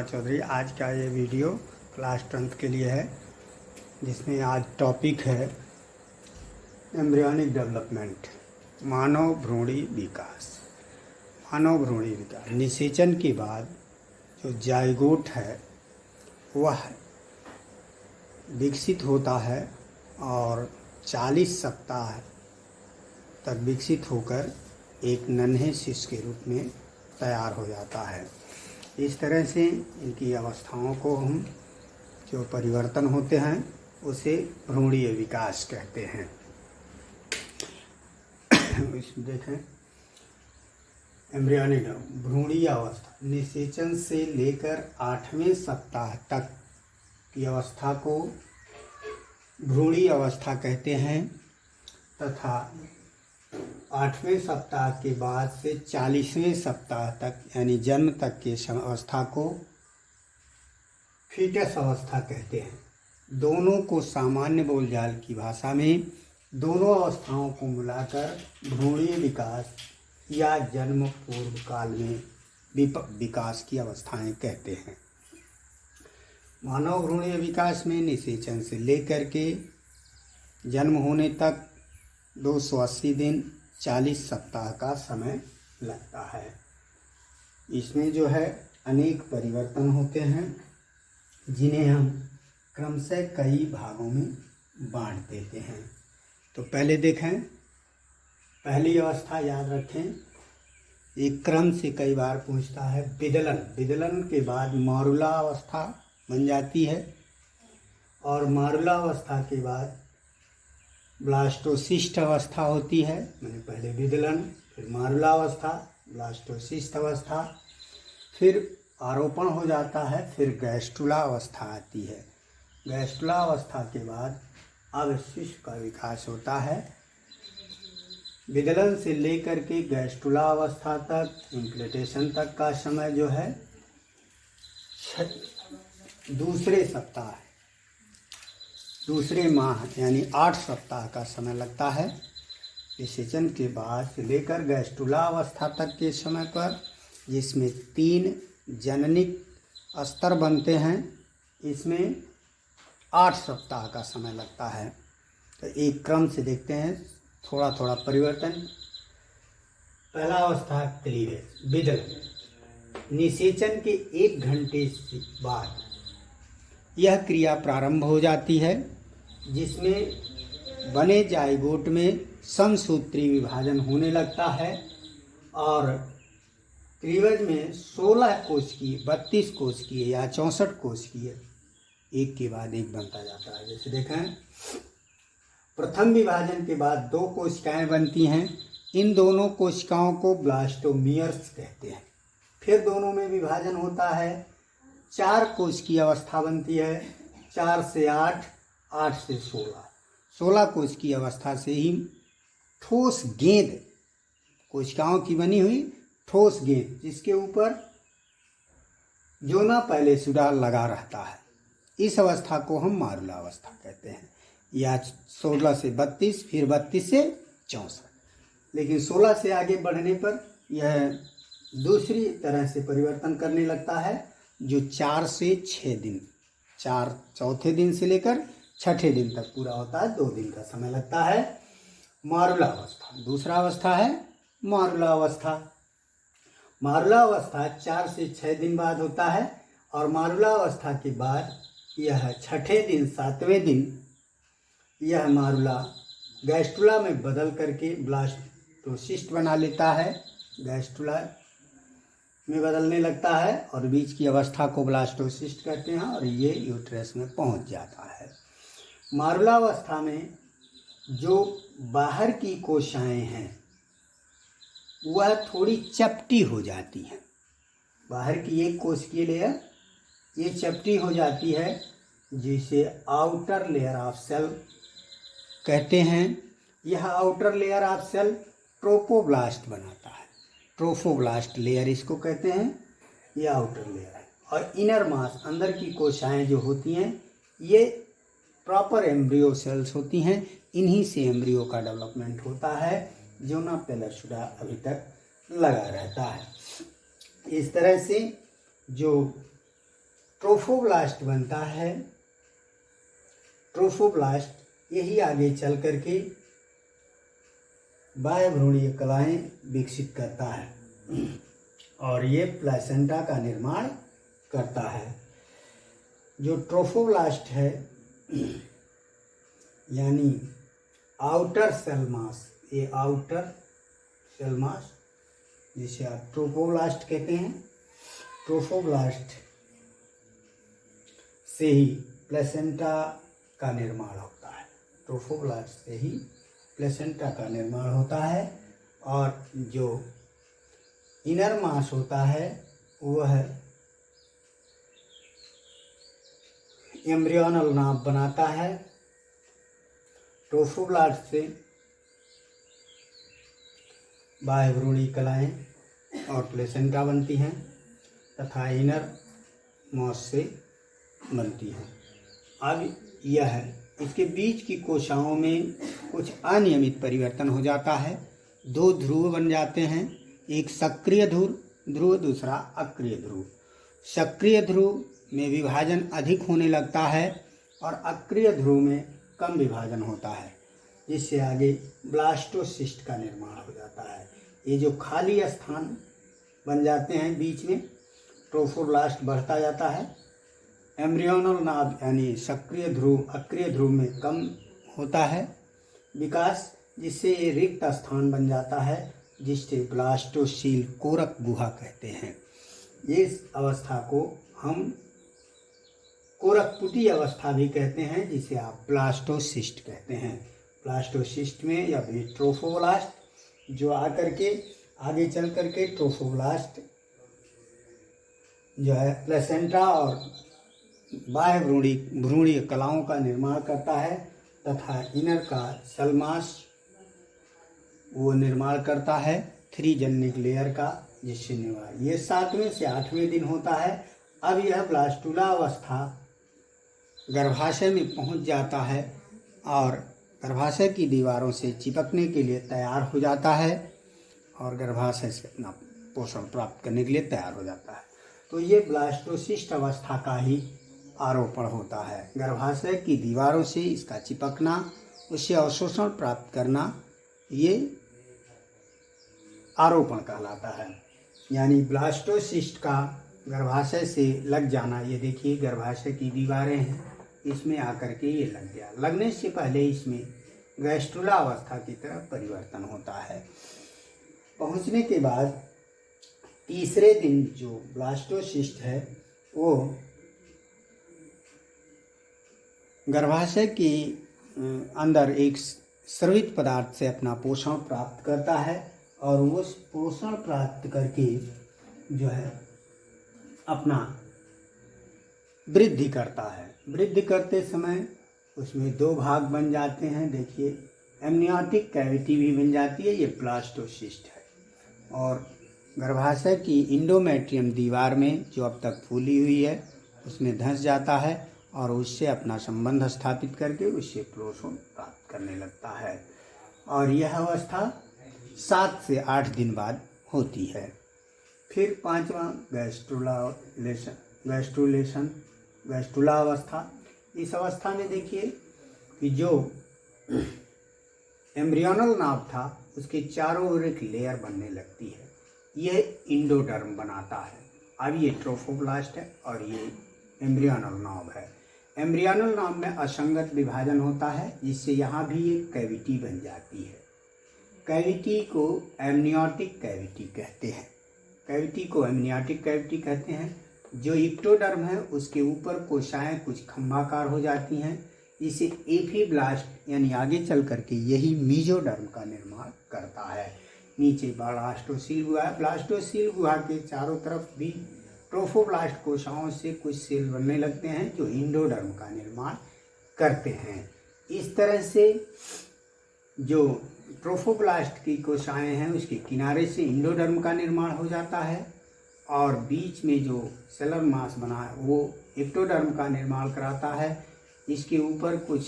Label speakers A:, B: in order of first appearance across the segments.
A: चौधरी। आज का ये वीडियो क्लास 10th के लिए है, जिसमें आज टॉपिक है एम्ब्रियोनिक डेवलपमेंट, मानव भ्रूणी विकास। मानव भ्रूणी विकास निषेचन के बाद जो जाइगोट है वह विकसित होता है और 40 सप्ताह तक विकसित होकर एक नन्हे शिशु के रूप में तैयार हो जाता है। इस तरह से इनकी अवस्थाओं को हम जो परिवर्तन होते हैं उसे भ्रूणीय विकास कहते हैं। इसमें देखें, एम्ब्रियोनिक भ्रूणीय अवस्था निषेचन से लेकर 8वें सप्ताह तक की अवस्था को भ्रूणीय अवस्था कहते हैं तथा 8वें सप्ताह के बाद से 40वें सप्ताह तक यानी जन्म तक के अवस्था को फीटस अवस्था कहते हैं। दोनों को सामान्य बोलचाल की भाषा में दोनों अवस्थाओं को मिलाकर भ्रूणीय विकास या जन्म पूर्व काल में विकास की अवस्थाएं कहते हैं। मानव भ्रूणीय विकास में निषेचन से लेकर के जन्म होने तक 280 दिन 40 सप्ताह का समय लगता है। इसमें जो है अनेक परिवर्तन होते हैं जिन्हें हम क्रमशः कई भागों में बांट देते हैं। तो पहले देखें, पहली अवस्था याद रखें, एक क्रम से कई बार पूछता है विदलन। विदलन के बाद मारुला अवस्था बन जाती है और मारुला अवस्था के बाद ब्लास्टोसिस्ट अवस्था होती है। मैंने पहले विदलन, फिर मारुला अवस्था, ब्लास्टोसिस्ट अवस्था, फिर आरोपण हो जाता है, फिर गैस्ट्रुला अवस्था आती है। गैस्ट्रुला अवस्था के बाद अब शिशु का विकास होता है। विदलन से लेकर के गैस्ट्रुला अवस्था तक, इम्प्लांटेशन तक का समय जो है दूसरे सप्ताह, दूसरे माह यानी 8 सप्ताह का समय लगता है। निषेचन के बाद से लेकर गैस्ट्रुला अवस्था तक के समय पर, जिसमें 3 जननिक स्तर बनते हैं, इसमें 8 सप्ताह का समय लगता है। तो एक क्रम से देखते हैं, थोड़ा थोड़ा परिवर्तन। पहला अवस्था क्लीवेज, विदलन। निषेचन के 1 घंटे से बाद यह क्रिया प्रारंभ हो जाती है, जिसमें बने जाइगोट में समसूत्री विभाजन होने लगता है और क्लीवेज में 16 कोशिकीय, 32 कोशिकीय या 64 कोशिकीय एक के बाद एक बनता जाता है। जैसे देखें, प्रथम विभाजन के बाद 2 कोशिकाएं बनती हैं। इन दोनों कोशिकाओं को ब्लास्टोमियर्स कहते हैं। फिर दोनों में विभाजन होता है, 4 कोश की अवस्था बनती है। 4 से 8, 8 से 16, 16 कोश की अवस्था से ही ठोस गेंद, कोशिकाओं की बनी हुई ठोस गेंद, जिसके ऊपर जोना पहले सुडाल लगा रहता है, इस अवस्था को हम मारुला अवस्था कहते हैं। या 16 से 32, फिर 32 से 64। लेकिन 16 से आगे बढ़ने पर यह दूसरी तरह से परिवर्तन करने लगता है, जो 4 से 6 दिन, 4 चौथे दिन से लेकर 6ठे दिन तक पूरा होता है। 2 दिन का समय लगता है। मारुला अवस्था दूसरा अवस्था है। मारुला अवस्था, मारुला अवस्था 4 से 6 दिन बाद होता है और मारुला अवस्था के बाद यह 6ठे दिन, 7वें दिन यह मारुला गैस्ट्रुला में बदल करके ब्लास्टोसिस्ट बना लेता है, गैस्ट्रुला में बदलने लगता है और बीच की अवस्था को ब्लास्टोसिस्ट कहते हैं और ये यूट्रस में पहुंच जाता है। मारुला अवस्था में जो बाहर की कोशिकाएं हैं वह थोड़ी चपटी हो जाती हैं। बाहर की एक कोशिकीय लेयर ये चपटी हो जाती है, जिसे आउटर लेयर ऑफ सेल कहते हैं। यह outer layer of cell trophoblast बनाता है। ट्रोफोब्लास्ट लेयर इसको कहते हैं, ये आउटर लेयर है। और इनर मास, अंदर की कोशिकाएं जो होती हैं, ये प्रॉपर एम्ब्रियो सेल्स होती हैं। इन्हीं से एम्ब्रियो का डेवलपमेंट होता है। जोना पेलर्सुडा अभी तक लगा रहता है। इस तरह से जो ट्रोफोब्लास्ट बनता है। ट्रोफोब्लास्ट यही आगे चल करके बाह्य भ्रूणीय कलाएं विकसित करता है और ये प्लेसेंटा का निर्माण करता है। जो ट्रोफोब्लास्ट है यानी आउटर सेल मास, ये आउटर सेल मास जिसे आप ट्रोफोब्लास्ट कहते हैं, ट्रोफोब्लास्ट से ही प्लेसेंटा का निर्माण होता है। ट्रोफोब्लास्ट से ही प्लेसेंटा का निर्माण होता है और जो इनर मास होता है वह एम्ब्रियोनल नाभ बनाता है। ट्रोफोब्लास्ट से बाह्य भ्रूणी कलाएं और प्लेसेंटा बनती हैं तथा इनर मास से बनती हैं। अब यह इसके बीच की कोशिकाओं में कुछ अनियमित परिवर्तन हो जाता है। दो ध्रुव बन जाते हैं, एक सक्रिय ध्रुव दूसरा अक्रिय ध्रुव। सक्रिय ध्रुव में विभाजन अधिक होने लगता है और अक्रिय ध्रुव में कम विभाजन होता है, जिससे आगे ब्लास्टोसिस्ट का निर्माण हो जाता है। ये जो खाली स्थान बन जाते हैं बीच में, ट्रोफोब्लास्ट बढ़ता जाता है। एम्ब्रियोनल नाभ यानी सक्रिय ध्रुव अक्रिय ध्रुव में कम होता है विकास, जिससे ये रिक्त स्थान बन जाता है, जिससे ब्लास्टोसील कोरक गुहा कहते हैं। इस अवस्था को हम कोरकपुटी अवस्था भी कहते हैं, जिसे आप ब्लास्टोसिस्ट कहते हैं। ब्लास्टोसिस्ट में या भी ट्रोफोब्लास्ट जो आकर के आगे चल करके ट्रोफोब्लास्ट जो है प्लेसेंटा और बाह्य भ्रूणीय कलाओं का निर्माण करता है तथा इनर का सेल मास वो निर्माण करता है 3 जनिक लेयर का, जिससे निर्माण ये 7वें से 8वें दिन होता है। अब यह ब्लास्टुला अवस्था गर्भाशय में पहुंच जाता है और गर्भाशय की दीवारों से चिपकने के लिए तैयार हो जाता है और गर्भाशय से अपना पोषण प्राप्त करने के लिए तैयार हो जाता है। तो ये ब्लास्टोसिस्ट अवस्था का ही आरोपण होता है। गर्भाशय की दीवारों से इसका चिपकना, उससे अवशोषण प्राप्त करना, ये आरोपण कहलाता है। यानी ब्लास्टोसिस्ट का गर्भाशय से लग जाना, ये देखिए गर्भाशय की दीवारें हैं, इसमें आकर के ये लग गया। लगने से पहले इसमें गैस्ट्रुला अवस्था की तरफ परिवर्तन होता है। पहुंचने के बाद तीसरे दिन जो ब्लास्टोसिस्ट है वो गर्भाशय के अंदर एक स्रवित पदार्थ से अपना पोषण प्राप्त करता है और उस पोषण प्राप्त करके जो है अपना वृद्धि करता है। वृद्धि करते समय उसमें 2 भाग बन जाते हैं। देखिए एमनियोटिक कैविटी भी बन जाती है, ये ब्लास्टोसिस्ट है। और गर्भाशय की इंडोमेट्रियम दीवार में जो अब तक फूली हुई है उसमें धंस जाता है और उससे अपना संबंध स्थापित करके उससे पोषण प्राप्त करने लगता है। और यह अवस्था 7 से 8 दिन बाद होती है। फिर 5वां गैस्ट्रुला अवस्था। इस अवस्था में देखिए कि जो एम्ब्रियोनल नाभ था उसके चारों ओर एक लेयर बनने लगती है, यह इंडोडर्म बनाता है। अब ये ट्रोफोब्लास्ट है और ये एम्ब्रियोनल नाभ है। एम्ब्रियोनल नाभ में असंगत विभाजन होता है, जिससे यहाँ भी एक कैविटी बन जाती है। कैविटी को एमनियोटिक कैविटी कहते हैं। कैविटी को एमनियोटिक कैविटी कहते हैं। जो इक्टोडर्म है उसके ऊपर कोशिकाएं कुछ खंभाकार हो जाती हैं, इसे एफिब्लास्ट यानी आगे चल करके यही मीजोडर्म का निर्माण करता है। नीचे ब्लास्टोसील गुहा है। ब्लास्टोसील गुहा के चारों तरफ भी ट्रोफोब्लास्ट कोशिकाओं से कुछ सेल बनने लगते हैं जो इंडोडर्म का निर्माण करते हैं। इस तरह से जो ट्रोफोब्लास्ट की कोशिकाएं हैं उसके किनारे से इंडोडर्म का निर्माण हो जाता है और बीच में जो सेलर मास बना है वो एक्टोडर्म का निर्माण कराता है। इसके ऊपर कुछ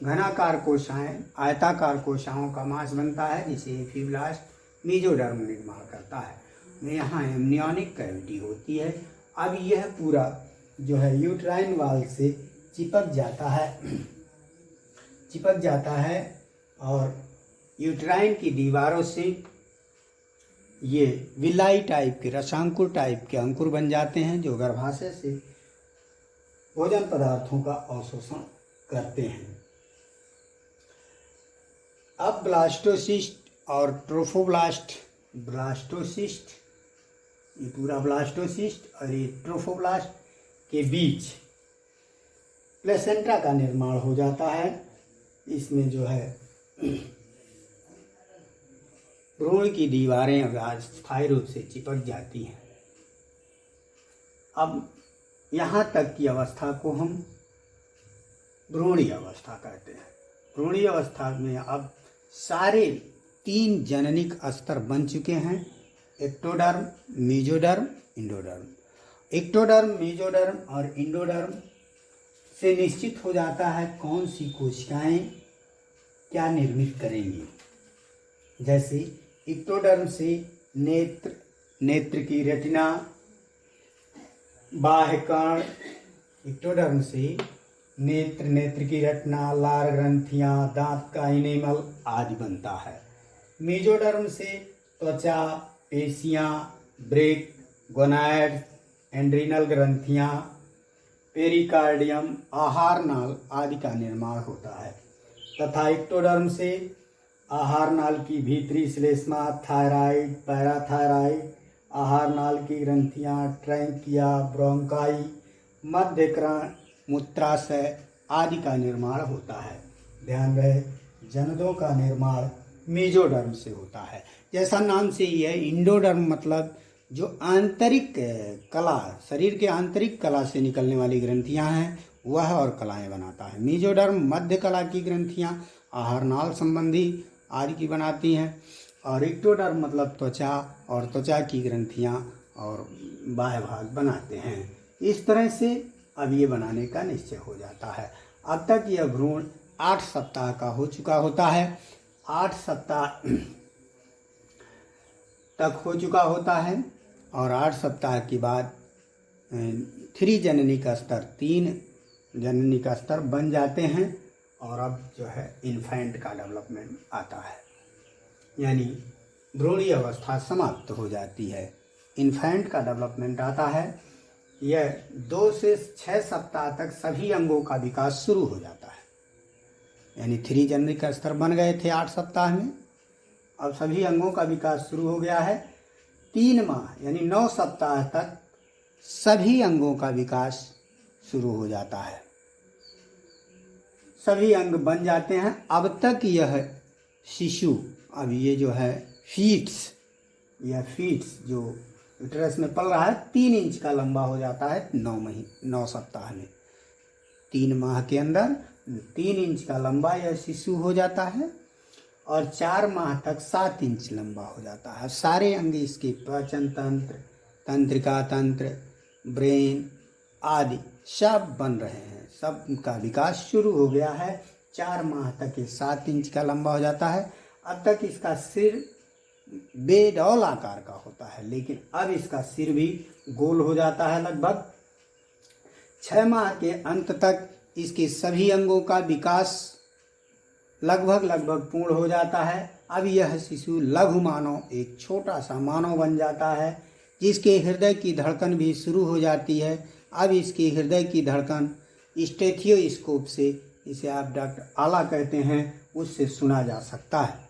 A: घनाकार कोशिकाएं, आयताकार कोशिकाओं का मास बनता है जिसे एफिब्लास्ट मीजोडर्म निर्माण करता है। यहाँ एमनियोनिक कैविटी होती है। अब यह पूरा जो है यूट्राइन वाल से चिपक जाता है और यूट्राइन की दीवारों से ये विलाई टाइप के, रसांकुर टाइप के अंकुर बन जाते हैं, जो गर्भाशय से भोजन पदार्थों का अवशोषण करते हैं। अब ब्लास्टोसिस्ट और ट्रोफोब्लास्ट, ये पूरा ब्लास्टोसिस्ट और ये ट्रोफोब्लास्ट के बीच प्लेसेंटा का निर्माण हो जाता है। इसमें जो है भ्रूण की दीवारें अस्थायी रूप से चिपक जाती हैं। अब यहाँ तक की अवस्था को हम भ्रूणीय अवस्था कहते हैं। भ्रूणीय अवस्था में अब सारे 3 जननिक स्तर बन चुके हैं, ectoderm, mesoderm, endoderm. Ectoderm, mesoderm और इंडोडर्म से निश्चित हो जाता है कौन सी कोशिकाएं क्या निर्मित करेंगी। जैसे एक्टोडर्म से नेत्र की रेटिना, बाह्य कण, एक्टोडर्म से नेत्र की रेटिना, लार ग्रंथियां, दांत का इनेमल आदि बनता है। मेसोडर्म से त्वचा, पेशियां, ब्रेक, गोनाड्स, एंड्रिनल ग्रंथियां, पेरिकार्डियम, आहार नाल आदि का निर्माण होता है। तथा एक्टोडर्म से आहार नाल की भीतरी श्लेष्मा, थायराइड, पैराथायराइड, आहार नाल की ग्रंथियां, ट्रैंकिया, ब्रोंकाई, मध्यकर्ण, मूत्राशय आदि का निर्माण होता है। ध्यान रहे, जनदों का निर्माण मेसोडर्म से होता है। जैसा नाम से ही है, इंडोडर्म मतलब जो आंतरिक कला, शरीर के आंतरिक कला से निकलने वाली ग्रंथियां हैं वह और कलाएं बनाता है। मेसोडर्म मध्य कला की ग्रंथियां आहार नाल संबंधी आदि की बनाती हैं, और एक्टोडर्म मतलब त्वचा और त्वचा की ग्रंथियां और बाह्य भाग बनाते हैं। इस तरह से अब ये बनाने का निश्चय हो जाता है। अब तक यह भ्रूण 8 सप्ताह का हो चुका होता है। 8 सप्ताह तक हो चुका होता है और 8 सप्ताह के बाद 3 जननिक स्तर बन जाते हैं और अब जो है इन्फेंट का डेवलपमेंट आता है, यानी भ्रूणीय अवस्था समाप्त हो जाती है। इन्फेंट का डेवलपमेंट आता है। यह 2 से 6 सप्ताह तक सभी अंगों का विकास शुरू हो जाता है, यानी 3 जननिक स्तर बन गए थे 8 सप्ताह में, अब सभी अंगों का विकास शुरू हो गया है। 3 माह यानी 9 सप्ताह तक सभी अंगों का विकास शुरू हो जाता है, सभी अंग बन जाते हैं। अब तक यह शिशु, अब ये जो है फीट्स जो यूट्रस में पल रहा है 3 इंच का लंबा हो जाता है 9 सप्ताह में। 3 माह के अंदर 3 इंच का लंबा यह शिशु हो जाता है और 4 माह तक 7 इंच लंबा हो जाता है। सारे अंग इसके पाचन तंत्र, तंत्रिका तंत्र, ब्रेन आदि सब बन रहे हैं, सब का विकास शुरू हो गया है। 4 माह तक ये 7 इंच का लंबा हो जाता है। अब तक इसका सिर बेडौल आकार का होता है, लेकिन अब इसका सिर भी गोल हो जाता है। लगभग 6 माह के अंत तक इसके सभी अंगों का विकास लगभग पूर्ण हो जाता है। अब यह शिशु लघु मानव, एक छोटा सा मानव बन जाता है, जिसके हृदय की धड़कन भी शुरू हो जाती है। अब इसके हृदय की धड़कन स्टेथियोस्कोप से, इसे आप डॉक्टर आला कहते हैं, उससे सुना जा सकता है।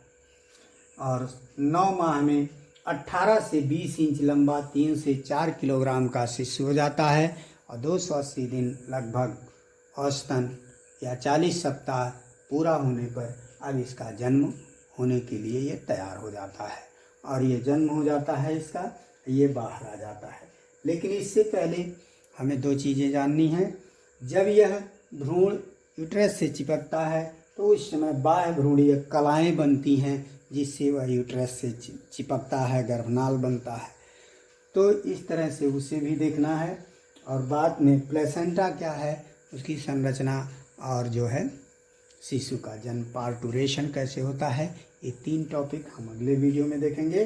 A: और 9 माह में 18 से 20 इंच लंबा 3 से 4 किलोग्राम का शिशु हो जाता है और 280 दिन लगभग औसतन या 40 सप्ताह पूरा होने पर अब इसका जन्म होने के लिए ये तैयार हो जाता है और ये जन्म हो जाता है इसका, ये बाहर आ जाता है। लेकिन इससे पहले हमें 2 चीज़ें जाननी हैं। जब यह भ्रूण यूट्रस से चिपकता है तो उस समय बाह्य भ्रूणीय कलाएँ बनती हैं, जिससे वह यूट्रस से चिपकता है, गर्भनाल बनता है। तो इस तरह से उसे भी देखना है। और बाद में प्लेसेंटा क्या है, उसकी संरचना, और जो है शिशु का जन्म, पार्टुरेशन कैसे होता है, ये 3 टॉपिक हम अगले वीडियो में देखेंगे।